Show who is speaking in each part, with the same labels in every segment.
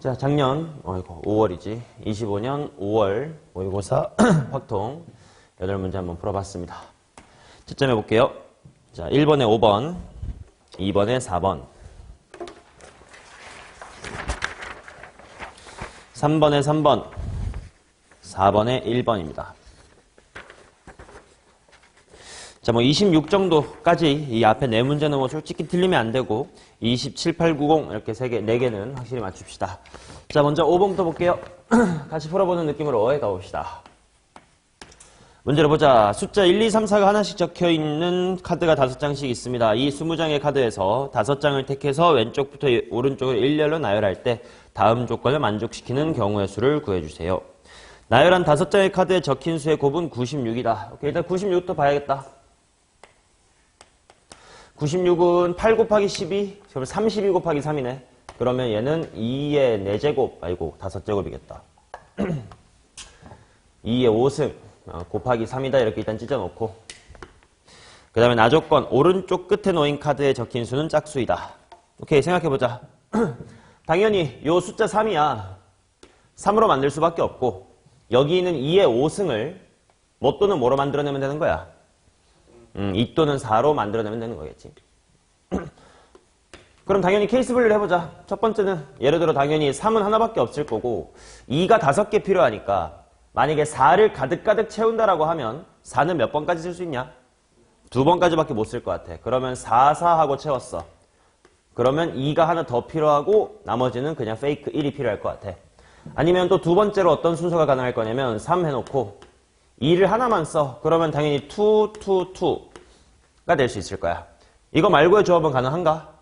Speaker 1: 자, 작년, 5월이지. 25년 5월 모의고사 확통 8문제 한번 풀어봤습니다. 채점해 볼게요. 자, 1번에 5번, 2번에 4번, 3번에 3번, 4번에 1번입니다. 자, 26 정도까지 이 앞에 네 문제는 솔직히 틀리면 안 되고 27, 8, 90 이렇게 4개는 확실히 맞춥시다. 자, 먼저 5번부터 볼게요. 같이 풀어보는 느낌으로 가봅시다. 문제를 보자. 숫자 1, 2, 3, 4가 하나씩 적혀있는 카드가 5장씩 있습니다. 이 20장의 카드에서 5장을 택해서 왼쪽부터 오른쪽을 일렬로 나열할 때 다음 조건을 만족시키는 경우의 수를 구해주세요. 나열한 5장의 카드에 적힌 수의 곱은 96이다. 오케이, 일단 96부터 봐야겠다. 96은 8 곱하기 12, 그럼 32 곱하기 3이네. 그러면 얘는 2의 4제곱, 아이고 5제곱이겠다. 2의 5승 곱하기 3이다. 이렇게 일단 찢어놓고, 그 다음에 나조건 오른쪽 끝에 놓인 카드에 적힌 수는 짝수이다. 오케이, 생각해보자. 당연히 요 숫자 3이야. 3으로 만들 수밖에 없고, 여기 있는 2의 5승을 뭐 또는 뭐로 만들어내면 되는 거야? 2 또는 4로 만들어내면 되는 거겠지. 그럼 당연히 케이스 분리를 해보자. 첫 번째는 예를 들어 당연히 3은 하나밖에 없을 거고 2가 5개 필요하니까 만약에 4를 가득가득 채운다라고 하면 4는 몇 번까지 쓸 수 있냐? 2번까지밖에 못 쓸 것 같아. 그러면 4, 4 하고 채웠어. 그러면 2가 하나 더 필요하고 나머지는 그냥 페이크 1이 필요할 것 같아. 아니면 또 두 번째로 어떤 순서가 가능할 거냐면 3 해놓고 2를 하나만 써. 그러면 당연히 2, 2, 2가 될 수 있을 거야. 이거 말고의 조합은 가능한가?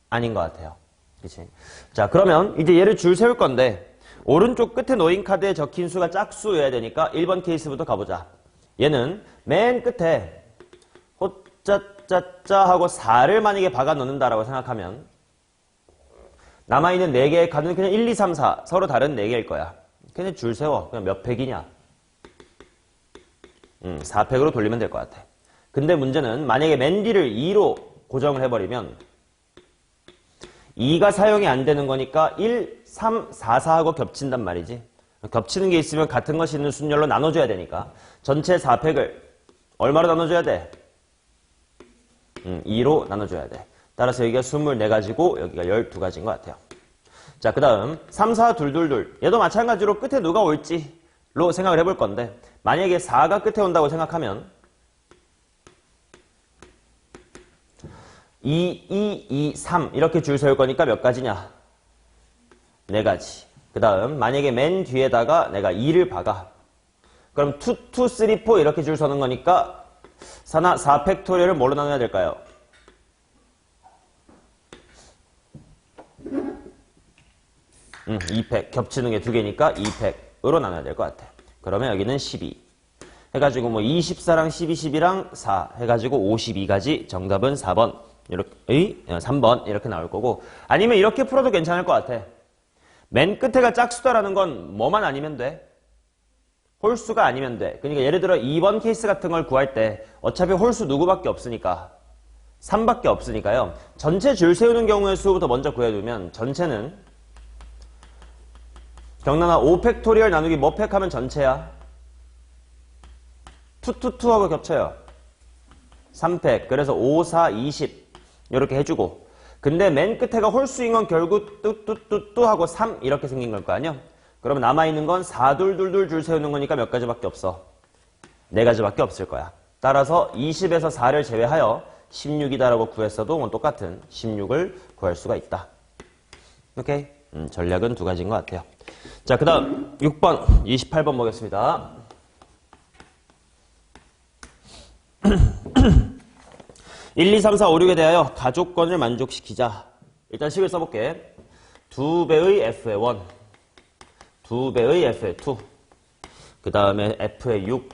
Speaker 1: 아닌 것 같아요. 그치? 자, 그러면 이제 얘를 줄 세울 건데 오른쪽 끝에 놓인 카드에 적힌 수가 짝수여야 되니까 1번 케이스부터 가보자. 얘는 맨 끝에 호짜짜짜 하고 4를 만약에 박아 넣는다라고 생각하면 남아있는 4개의 카드는 그냥 1, 2, 3, 4 서로 다른 4개일 거야. 그냥 줄 세워. 그냥 몇 팩이냐? 4팩으로 돌리면 될 것 같아. 근데 문제는 만약에 맨 뒤를 2로 고정을 해버리면 2가 사용이 안 되는 거니까 1, 3, 4, 4하고 겹친단 말이지. 겹치는 게 있으면 같은 것이 있는 순열로 나눠줘야 되니까 전체 4팩을 얼마로 나눠줘야 돼? 2로 나눠줘야 돼. 따라서 여기가 24가지고 여기가 12가지인 것 같아요. 자, 그 다음 3, 4, 2, 2, 2. 얘도 마찬가지로 끝에 누가 올지로 생각을 해볼 건데 만약에 4가 끝에 온다고 생각하면 2, 2, 2, 3 이렇게 줄 세울 거니까 몇 가지냐? 4가지. 그 다음 만약에 맨 뒤에다가 내가 2를 박아. 그럼 2, 2, 3, 4 이렇게 줄 서는 거니까 4팩토리얼을 뭘로 나눠야 될까요? 2팩. 겹치는 게 2개니까 2팩으로 나눠야 될 것 같아. 그러면 여기는 12. 해가지고 24랑 12, 12랑 4 해가지고 52가지. 정답은 4번. 이렇게, 3번 이렇게 나올 거고, 아니면 이렇게 풀어도 괜찮을 것 같아. 맨 끝에가 짝수다라는 건 뭐만 아니면 돼? 홀수가 아니면 돼. 그러니까 예를 들어 2번 케이스 같은 걸 구할 때 어차피 홀수 누구밖에 없으니까 3밖에 없으니까요. 전체 줄 세우는 경우의 수부터 먼저 구해두면 전체는 경란아 5팩토리얼 나누기 뭐 팩 하면 전체야? 2, 2, 2하고 겹쳐요. 3팩. 그래서 5, 4, 20 이렇게 해주고, 근데 맨 끝에가 홀수인 건 결국 뚜뚜뚜뚜 하고 3 이렇게 생긴 걸 거 아니야? 그러면 남아있는 건 4, 2, 2, 2 줄 세우는 거니까 몇 가지밖에 없어? 4가지밖에 없을 거야. 따라서 20에서 4를 제외하여 16이다라고 구했어도 똑같은 16을 구할 수가 있다. 오케이? 전략은 2가지인 것 같아요. 자, 그 다음 6번, 28번 보겠습니다. 1, 2, 3, 4, 5, 6에 대하여 가족권을 만족시키자. 일단 식을 써볼게. 2배의 f의 1, 2배의 f의 2, 그 다음에 f의 6,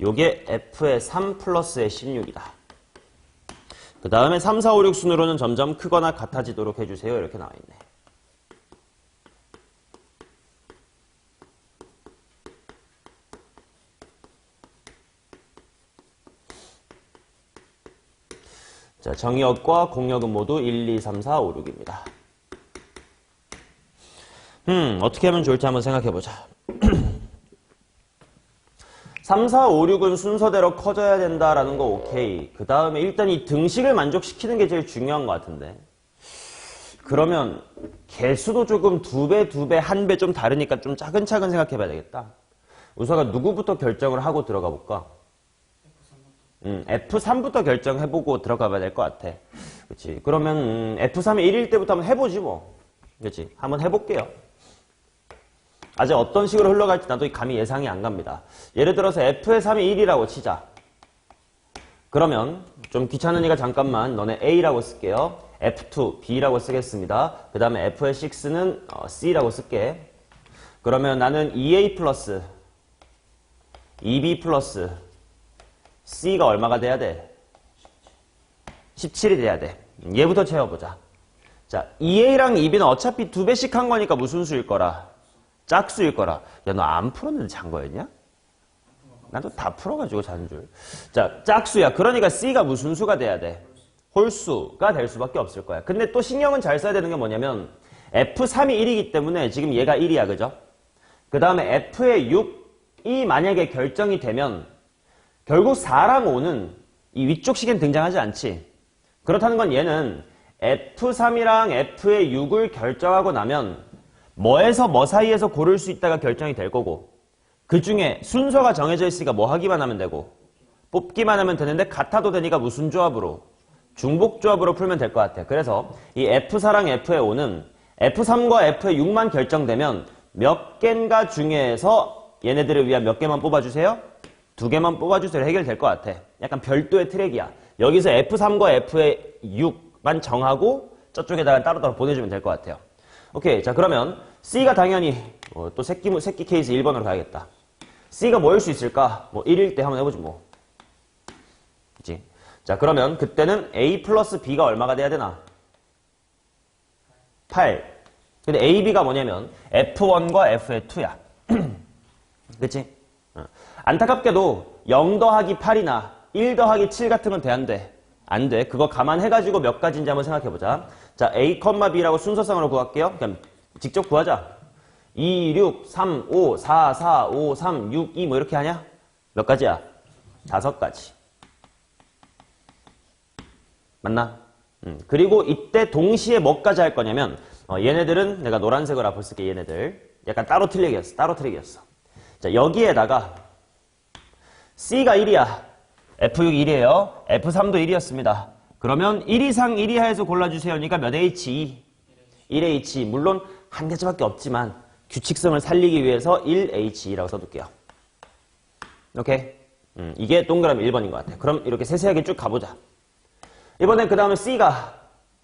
Speaker 1: 요게 f의 3 플러스의 16이다. 그 다음에 3, 4, 5, 6 순으로는 점점 크거나 같아지도록 해주세요. 이렇게 나와있네. 자, 정의역과 공역은 모두 1, 2, 3, 4, 5, 6입니다. 어떻게 하면 좋을지 한번 생각해보자. 3, 4, 5, 6은 순서대로 커져야 된다라는 거 오케이. 그 다음에 일단 이 등식을 만족시키는 게 제일 중요한 것 같은데. 그러면 개수도 조금 2배, 2배, 1배 좀 다르니까 좀 차근차근 생각해봐야 되겠다. 우선가 누구부터 결정을 하고 들어가 볼까? F3부터 결정해보고 들어가 봐야 될 것 같아. 그치. 그러면 F3이 1일 때부터 한번 해보지 뭐. 그치. 한번 해볼게요. 아직 어떤 식으로 흘러갈지 나도 감이 예상이 안 갑니다. 예를 들어서 F의 3이 1이라고 치자. 그러면 좀 귀찮으니까 잠깐만 너네 A라고 쓸게요. F2, B라고 쓰겠습니다. 그 다음에 F의 6는 C라고 쓸게. 그러면 나는 2A 플러스 2B 플러스 C가 얼마가 돼야 돼? 17이 돼야 돼. 얘부터 채워보자. 자, 2A랑 2B는 어차피 2배씩 한 거니까 무슨 수일 거라? 짝수일 거라. 야, 너 안 풀었는데 잔 거였냐? 나도 다 풀어가지고 잔 줄. 자, 짝수야. 그러니까 C가 무슨 수가 돼야 돼? 홀수가 될 수밖에 없을 거야. 근데 또 신경은 잘 써야 되는 게 뭐냐면 F3이 1이기 때문에 지금 얘가 1이야. 그죠? 그 다음에 F의 6이 만약에 결정이 되면 결국 4랑 5는 이 위쪽 식엔 등장하지 않지. 그렇다는 건 얘는 F3이랑 F의 6을 결정하고 나면 뭐에서 뭐 사이에서 고를 수 있다가 결정이 될 거고 그 중에 순서가 정해져 있으니까 뭐 하기만 하면 되고 뽑기만 하면 되는데 같아도 되니까 무슨 조합으로? 중복조합으로 풀면 될 것 같아. 그래서 이 F4랑 F의 5는 F3과 F의 6만 결정되면 몇 개인가 중에서 얘네들을 위한 몇 개만 뽑아주세요? 2개만 뽑아주세요. 해결될 것 같아. 약간 별도의 트랙이야. 여기서 F3과 F의 6만 정하고 저쪽에다가 따로따로 보내주면 될 것 같아요. 오케이. 자, 그러면 C가 당연히 또 새끼 케이스 1번으로 가야겠다. C가 뭐일 수 있을까? 뭐 1일 때 한번 해보지 뭐. 그치? 자, 그러면 그때는 A 플러스 B가 얼마가 돼야 되나? 8. 근데 A, B가 뭐냐면 F1과 F의 2야. 그치? 안타깝게도 0 더하기 8이나 1 더하기 7 같은 건 돼, 안 돼? 안 돼. 그거 감안해가지고 몇 가지인지 한번 생각해보자. 자, A, B라고 순서상으로 구할게요. 그냥 직접 구하자. 2, 6, 3, 5, 4, 4, 5, 3, 6, 2 뭐 이렇게 하냐? 몇 가지야? 5가지. 맞나? 그리고 이때 동시에 뭐까지 할 거냐면 얘네들은 내가 노란색으로 앞을 쓸게. 얘네들 약간 따로 트랙이었어. 따로 트랙이었어. 자, 여기에다가 C가 1이야. F6 1이에요. F3도 1이었습니다. 그러면 1 이상 1 이하에서 골라주세요니까 몇 H2? 1H. 물론 한 가지밖에 없지만 규칙성을 살리기 위해서 1H2라고 써둘게요. 오케이? 이게 동그라미 1번인 것 같아. 그럼 이렇게 세세하게 쭉 가보자. 이번엔 그 다음에 C가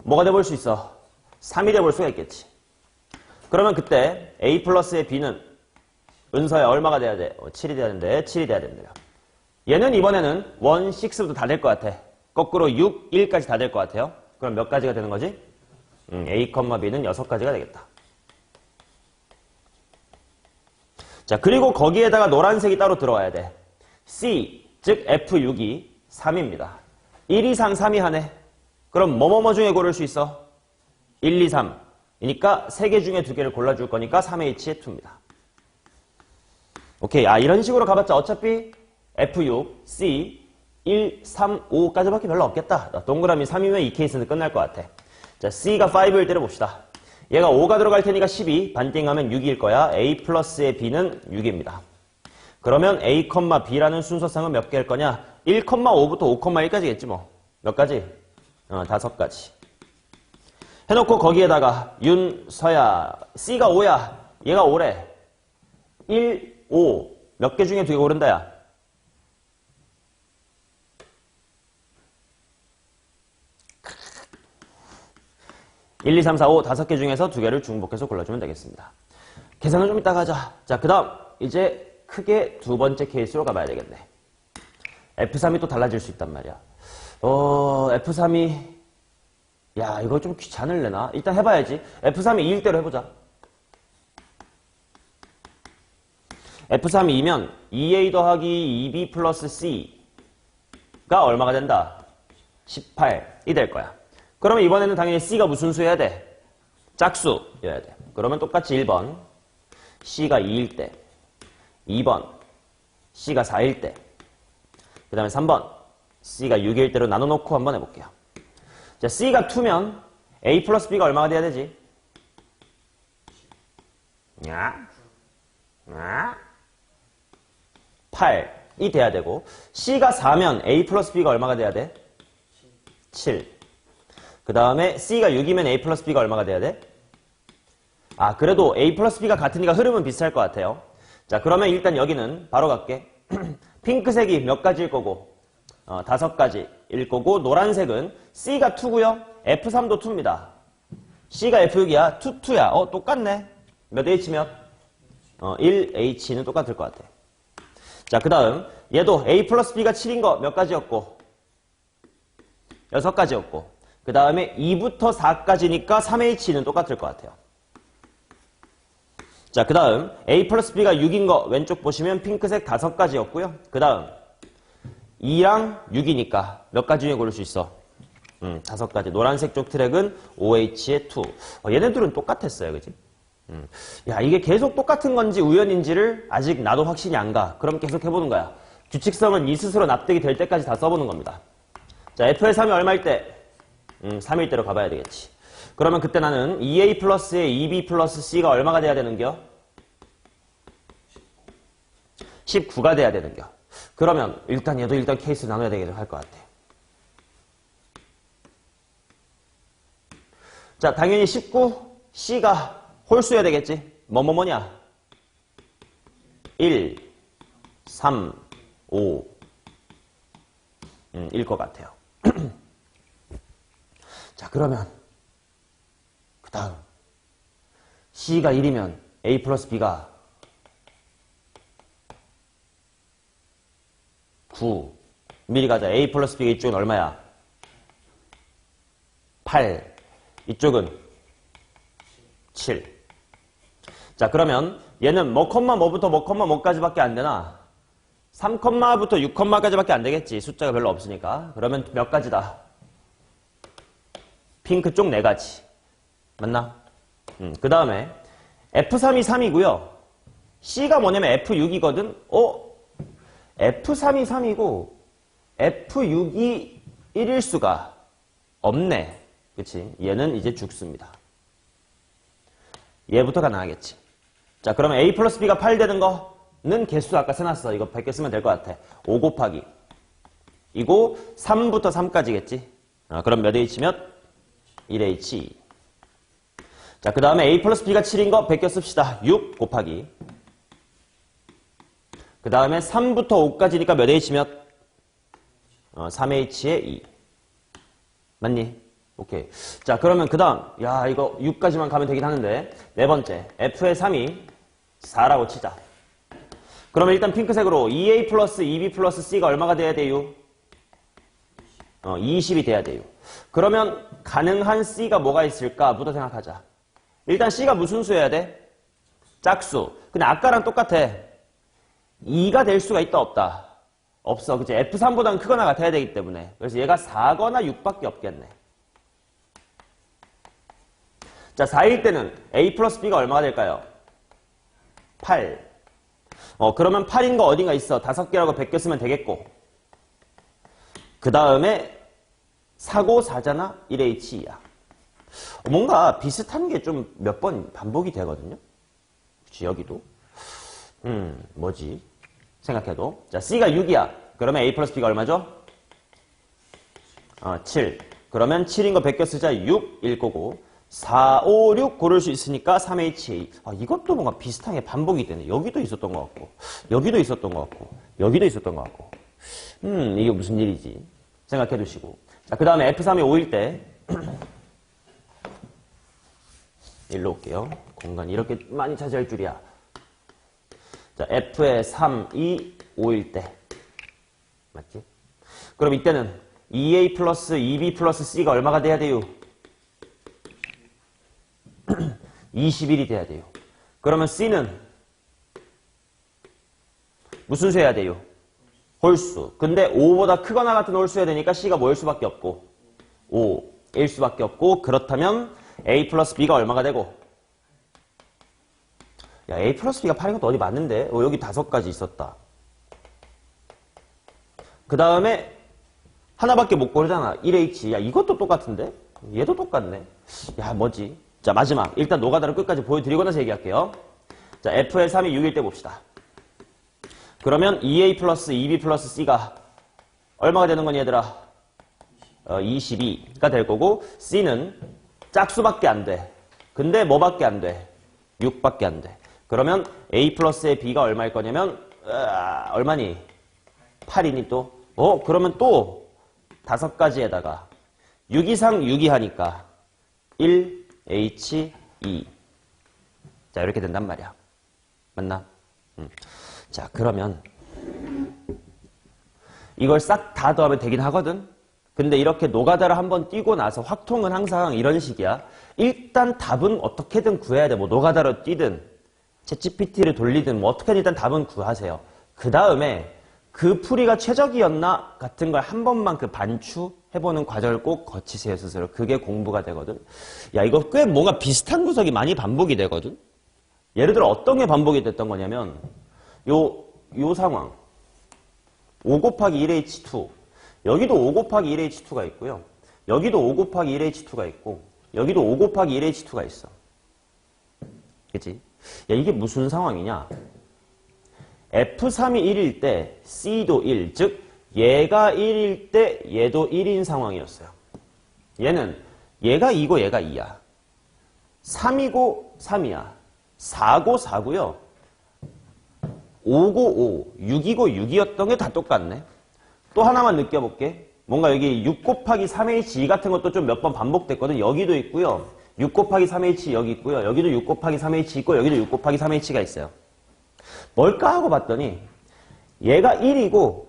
Speaker 1: 뭐가 돼볼 수 있어? 3이 돼볼 수가 있겠지. 그러면 그때 A 플러스의 B는 은서야 얼마가 돼야 돼? 7이 돼야 되는데 7이 돼야 된대요. 얘는 이번에는 1, 6부터 다 될 것 같아. 거꾸로 6, 1까지 다 될 것 같아요. 그럼 몇 가지가 되는 거지? A, B는 6가지가 되겠다. 자, 그리고 거기에다가 노란색이 따로 들어와야 돼. C, 즉 F6이 3입니다. 1 이상 3이 하네. 그럼 뭐뭐뭐 중에 고를 수 있어? 1, 2, 3. 이니까 3개 중에 2개를 골라줄 거니까 3H의 2입니다. 오케이. 아, 이런 식으로 가봤자 어차피 F6, C, 1, 3, 5까지밖에 별로 없겠다. 동그라미 3이면 이 케이스는 끝날 것 같아. 자, C가 5일 때려봅시다. 얘가 5가 들어갈 테니까 12, 반띵하면 6일 거야. A 플러스의 B는 6입니다. 그러면 A, B라는 순서상은 몇 개일 거냐? 1,5부터 5,1까지겠지 뭐. 몇 가지? 5가지. 해놓고 거기에다가 윤, 서야, C가 5야. 얘가 5래. 1, 5. 몇 개 중에 2개 고른다, 야. (1, 2, 3, 4, 5) 5개 중에서 2개를 중복해서 골라주면 되겠습니다. 계산은 좀 이따가 하자. 자, 그 다음 이제 크게 두 번째 케이스로 가봐야 되겠네. F3이 또 달라질 수 있단 말이야. F3이 야, 이거 좀 귀찮을래나? 일단 해봐야지. F3이 2일 대로 해보자. F3이 2면 2A 더하기 2B 플러스 C가 얼마가 된다? 18이 될 거야. 그러면 이번에는 당연히 C가 무슨 수여야 돼? 짝수여야 돼. 그러면 똑같이 1번 C가 2일 때, 2번 C가 4일 때, 그 다음에 3번 C가 6일 때로 나눠놓고 한번 해볼게요. 자, C가 2면 A 플러스 B가 얼마가 돼야 되지? 야? 8이 돼야 되고, C가 4면 A 플러스 B가 얼마가 돼야 돼? 7. 그 다음에 C가 6이면 A 플러스 B가 얼마가 돼야 돼? 아, 그래도 A 플러스 B가 같으니까 흐름은 비슷할 것 같아요. 자, 그러면 일단 여기는 바로 갈게. 핑크색이 몇 가지일 거고, 5가지일 거고, 노란색은 C가 2고요. F3도 2입니다. C가 F6이야. 2, 2야. 똑같네. 몇 H 몇? 1H는 똑같을 것 같아. 자, 그 다음 얘도 A 플러스 B가 7인 거 몇 가지였고? 6가지였고. 그 다음에 2부터 4까지니까 3H는 똑같을 것 같아요. 자, 그 다음 A 플러스 B가 6인 거 왼쪽 보시면 핑크색 5가지였고요. 그 다음 2랑 6이니까 몇 가지 중에 고를 수 있어? 5가지. 노란색 쪽 트랙은 OH의 2. 얘네들은 똑같았어요. 그지? 야, 이게 계속 똑같은 건지 우연인지를 아직 나도 확신이 안 가. 그럼 계속 해보는 거야. 규칙성은 이 스스로 납득이 될 때까지 다 써보는 겁니다. 자, F의 3이 얼마일 때? 3일 때로 가봐야 되겠지. 그러면 그때 나는 2A 플러스에 2B 플러스 C가 얼마가 돼야 되는겨? 19가 돼야 되는겨. 그러면 일단 얘도 케이스 나눠야 되겠다 할 것 같아. 자, 당연히 19, C가 홀수여야 되겠지. 뭐냐? 1, 3, 5 일 것 같아요. 자, 그러면 그 다음 C가 1이면 A 플러스 B가 9. 미리 가자. A 플러스 B가 이쪽은 얼마야? 8. 이쪽은 7. 자, 그러면 얘는 뭐부터 뭐까지밖에 안 되나? 3부터 6까지밖에 안 되겠지. 숫자가 별로 없으니까. 그러면 몇 가지다? 핑크 쪽 4가지. 맞나? 그 다음에 F3이 3이고요. C가 뭐냐면 F6이거든? F3이 3이고 F6이 1일 수가 없네. 그치? 얘는 이제 죽습니다. 얘부터 가능하겠지. 자, 그러면 A 플러스 B가 8 되는 거는 개수 아까 써놨어. 이거 100개 쓰면 될 것 같아. 5 곱하기. 이거 3부터 3까지겠지. 그럼 몇 H 몇? 1H. 자, 그 다음에 A 플러스 B가 7인 거 100개 씁시다. 6 곱하기. 그 다음에 3부터 5까지니까 몇 H 몇? 3H에 2. 맞니? 오케이. 자, 그러면 그 다음, 야, 이거 6까지만 가면 되긴 하는데, 4번째, F의 3이 4라고 치자. 그러면 일단 핑크색으로 2A 플러스 2B 플러스 C가 얼마가 돼야 돼요? 20이 돼야 돼요. 그러면 가능한 C가 뭐가 있을까부터 생각하자. 일단 C가 무슨 수여야 돼? 짝수. 근데 아까랑 똑같아. 2가 될 수가 있다, 없다? 없어. 그치? F3보다는 크거나 같아야 되기 때문에. 그래서 얘가 4거나 6밖에 없겠네. 자, 4일 때는 A 플러스 B가 얼마가 될까요? 8. 그러면 8인 거 어딘가 있어. 5개라고 100개 쓰면 되겠고. 그 다음에 4고 4잖아? 1H야. 뭔가 비슷한 게 좀 몇 번 반복이 되거든요. 그치, 여기도. 뭐지? 생각해도. 자, C가 6이야. 그러면 A 플러스 B가 얼마죠? 7. 그러면 7인 거 100개 쓰자. 6일 거고. 4, 5, 6 고를 수 있으니까 3HA. 이것도 뭔가 비슷하게 반복이 되네. 여기도 있었던 것 같고, 여기도 있었던 것 같고, 여기도 있었던 것 같고. 이게 무슨 일이지? 생각해 두시고. 자, 그 다음에 F3이 5일 때. 일로 올게요. 공간이 이렇게 많이 차지할 줄이야. 자, F의 3, 2, 5일 때. 맞지? 그럼 이때는 2A 플러스 2B 플러스 C가 얼마가 돼야 돼요? 21이 돼야 돼요. 그러면 C는 무슨 수여야 돼요? 홀수. 근데 5보다 크거나 같은 홀수여야 되니까 C가 뭐일 수밖에 없고 5일 수밖에 없고, 그렇다면 A 플러스 B가 얼마가 되고 야, A 플러스 B가 8인 것도 어디 맞는데? 여기 5가지 있었다. 그 다음에 하나밖에 못 고르잖아. 1H. 야, 이것도 똑같은데? 얘도 똑같네. 야, 뭐지? 자, 마지막. 일단 노가다를 끝까지 보여드리고 나서 얘기할게요. 자, F의 3이 6일 때 봅시다. 그러면 2A 플러스 2B 플러스 C가 얼마가 되는 거니, 얘들아? 22가 될 거고, C는 짝수밖에 안 돼. 근데 뭐밖에 안 돼? 6밖에 안 돼. 그러면 A 플러스의 B가 얼마일 거냐면, 얼마니? 8이니 또? 그러면 또 5가지에다가 6 이상 6이 하니까 1, H, 2. 자, 이렇게 된단 말이야. 맞나? 자, 그러면 이걸 싹 다 더하면 되긴 하거든? 근데 이렇게 노가다를 한번 띄고 나서 확통은 항상 이런 식이야. 일단 답은 어떻게든 구해야 돼. 뭐 노가다로 뛰든 챗GPT를 돌리든 뭐 어떻게든 일단 답은 구하세요. 그 다음에 그 풀이가 최적이었나 같은 걸 한 번만 그 반추해보는 과정을 꼭 거치세요, 스스로. 그게 공부가 되거든. 야, 이거 꽤 뭔가 비슷한 구석이 많이 반복이 되거든? 예를 들어 어떤 게 반복이 됐던 거냐면 요 상황 5 곱하기 1H2 여기도 5 곱하기 1H2가 있고요. 여기도 5 곱하기 1H2가 있고 여기도 5 곱하기 1H2가 있어. 그치? 야, 이게 무슨 상황이냐? F3이 1일 때 C도 1, 즉 얘가 1일 때 얘도 1인 상황이었어요. 얘가 2고 얘가 2야. 3이고 3이야. 4고 4고요. 5고 5, 6이고 6이었던 게 다 똑같네. 또 하나만 느껴볼게. 뭔가 여기 6 곱하기 3H2 같은 것도 좀 몇 번 반복됐거든. 여기도 있고요. 6 곱하기 3H 여기 있고요. 여기도 6 곱하기 3H 있고 여기도 6 곱하기 3H가 있어요. 뭘까 하고 봤더니 얘가 1이고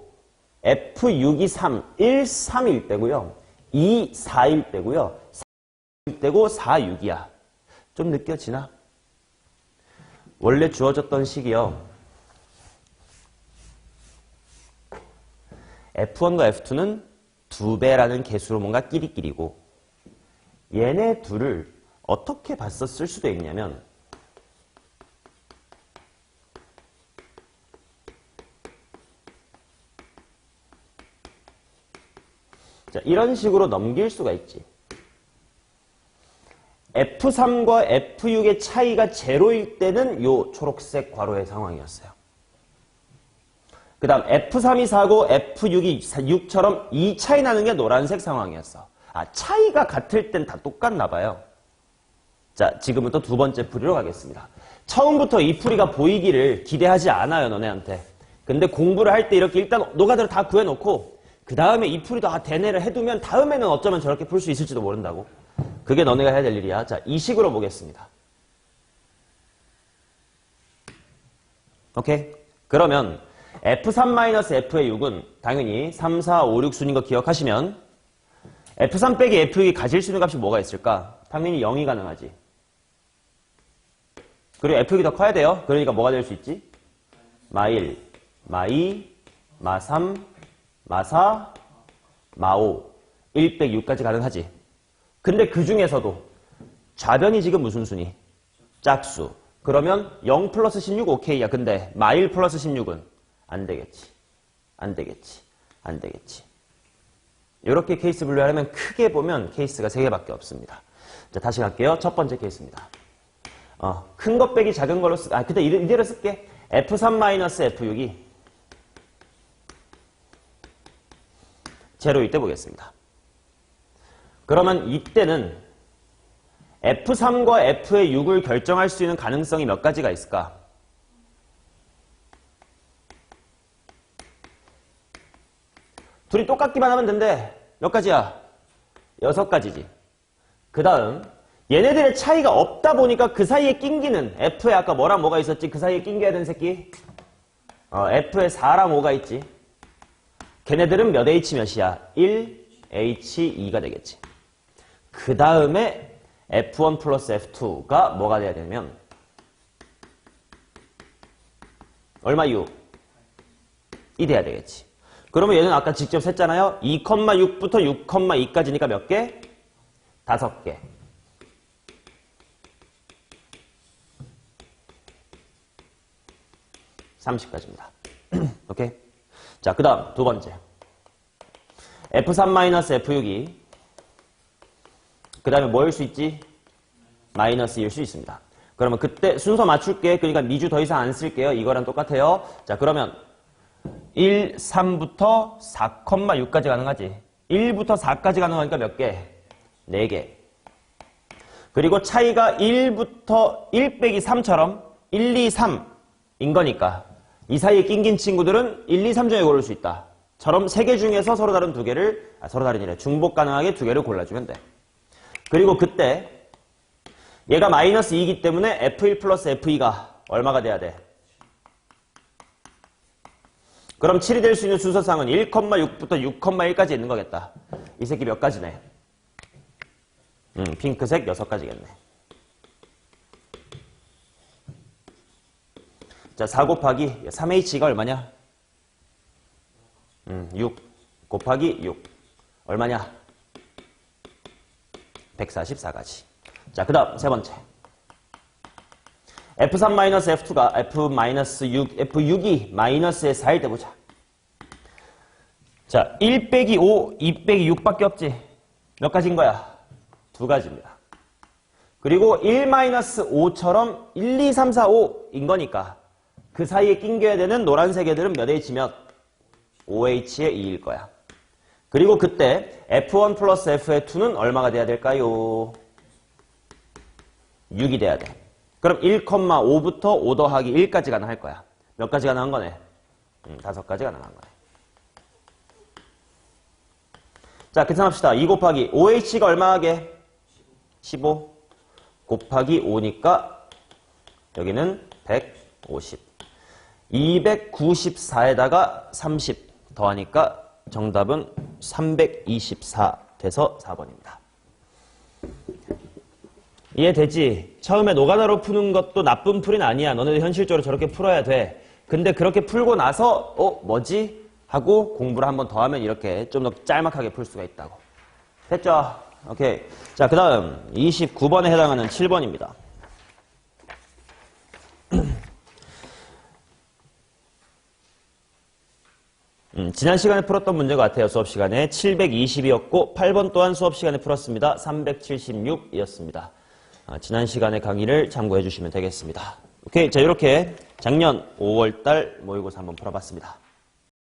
Speaker 1: F6이 3, 1, 3일 때고요. 2, 4일 때고요. 4일 때고 4, 6이야. 좀 느껴지나? 원래 주어졌던 식이요. F1과 F2는 2배라는 개수로 뭔가 끼리끼리고 얘네 둘을 어떻게 봤었을 수도 있냐면 자, 이런 식으로 넘길 수가 있지. F3과 F6의 차이가 제로일 때는 요 초록색 괄호의 상황이었어요. 그 다음 F3이 4고 F6이 6처럼 이 차이 나는 게 노란색 상황이었어. 아, 차이가 같을 땐 다 똑같나 봐요. 자, 지금부터 두 번째 풀이로 가겠습니다. 처음부터 이 풀이가 보이기를 기대하지 않아요, 너네한테. 근데 공부를 할 때 이렇게 일단 노가다를 다 구해놓고 그 다음에 이 풀이도 다 대뇌를 해두면 다음에는 어쩌면 저렇게 풀 수 있을지도 모른다고. 그게 너네가 해야 될 일이야. 자, 이 식으로 보겠습니다. 오케이? 그러면 F3-F의 6은 당연히 3, 4, 5, 6 순인 거 기억하시면 F3 빼기 F6이 가질 수 있는 값이 뭐가 있을까? 당연히 0이 가능하지. 그리고 F6이 더 커야 돼요. 그러니까 뭐가 될 수 있지? 마1, 마2, 마3, 마4, 마5, 1 빼기 6까지 가능하지. 근데 그 중에서도 좌변이 지금 무슨 순위? 짝수. 그러면 0 플러스 16 오케이야. 근데 마1 플러스 16은 안 되겠지. 안 되겠지. 안 되겠지. 이렇게 케이스 분류하려면 크게 보면 케이스가 3개밖에 없습니다. 자, 다시 갈게요. 첫 번째 케이스입니다. 큰 것 빼기 작은 걸로 근데 이대로 쓸게. F3-F6이 제로일 때 보겠습니다. 그러면 이때는 F3과 F의 6을 결정할 수 있는 가능성이 몇 가지가 있을까? 둘이 똑같기만 하면 된대. 몇 가지야? 6가지지. 그 다음 얘네들의 차이가 없다 보니까 그 사이에 낑기는 F에 아까 뭐랑 뭐가 있었지? 그 사이에 낑겨야 되는 새끼? F에 4랑 5가 있지. 걔네들은 몇 H 몇이야? 1, H, 2가 되겠지. 그 다음에 F1 플러스 F2가 뭐가 돼야 되냐면 얼마 6? 이 돼야 되겠지. 그러면 얘는 아까 직접 셌잖아요. 2,6부터 6,2까지니까 몇 개? 5개. 30까지입니다. 오케이? 자, 그 다음 두 번째. F3-F6이 그 다음에 뭐일 수 있지? 마이너스일 수 있습니다. 그러면 그때 순서 맞출게. 그러니까 미주 더 이상 안 쓸게요. 이거랑 똑같아요. 자, 그러면 1, 3부터 4,6까지 가능하지. 1부터 4까지 가능하니까 몇 개? 4개. 그리고 차이가 1부터 1 빼기 3처럼 1, 2, 3인 거니까 이 사이에 낑긴 친구들은 1, 2, 3 중에 고를 수 있다. 처럼 3개 중에서 서로 다른 2개를, 서로 다른이래. 중복 가능하게 2개를 골라주면 돼. 그리고 그때 얘가 마이너스 2이기 때문에 F1 플러스 F2가 얼마가 돼야 돼? 그럼 7이 될 수 있는 순서상은 1,6부터 6,1까지 있는 거겠다. 이 새끼 몇 가지네? 핑크색 6가지겠네. 자, 4 곱하기 3h가 얼마냐? 6 곱하기 6 얼마냐? 144가지. 자, 그 다음 세 번째. F3-F2가 F-6이 마이너스의 4일 때 보자. 자, 1 빼기 5, 2 빼기 6밖에 없지. 몇 가지인 거야? 2가지입니다. 그리고 1-5처럼 1, 2, 3, 4, 5인 거니까 그 사이에 낑겨야 되는 노란색 애들은 몇 H면 5H의 2일 거야. 그리고 그때 F1 플러스 F의 2는 얼마가 돼야 될까요? 6이 돼야 돼. 그럼 1,5부터 5 더하기 1까지 가능할 거야. 몇 가지 가능한 거네? 5가지 가능한 거네. 자, 계산합시다. 2 곱하기 5H가 얼마 하게? 15 곱하기 5니까 여기는 150. 294에다가 30 더하니까 정답은 324 돼서 4번입니다. 이해되지? 처음에 노가다로 푸는 것도 나쁜 풀이는 아니야. 너네들 현실적으로 저렇게 풀어야 돼. 근데 그렇게 풀고 나서 뭐지? 하고 공부를 한 번 더 하면 이렇게 좀 더 짤막하게 풀 수가 있다고. 됐죠? 오케이. 자, 그 다음 29번에 해당하는 7번입니다. 지난 시간에 풀었던 문제 같아요. 수업 시간에 720이었고 8번 또한 수업 시간에 풀었습니다. 376이었습니다. 지난 시간의 강의를 참고해 주시면 되겠습니다. 오케이. 자, 이렇게 작년 5월달 모의고사 한번 풀어봤습니다.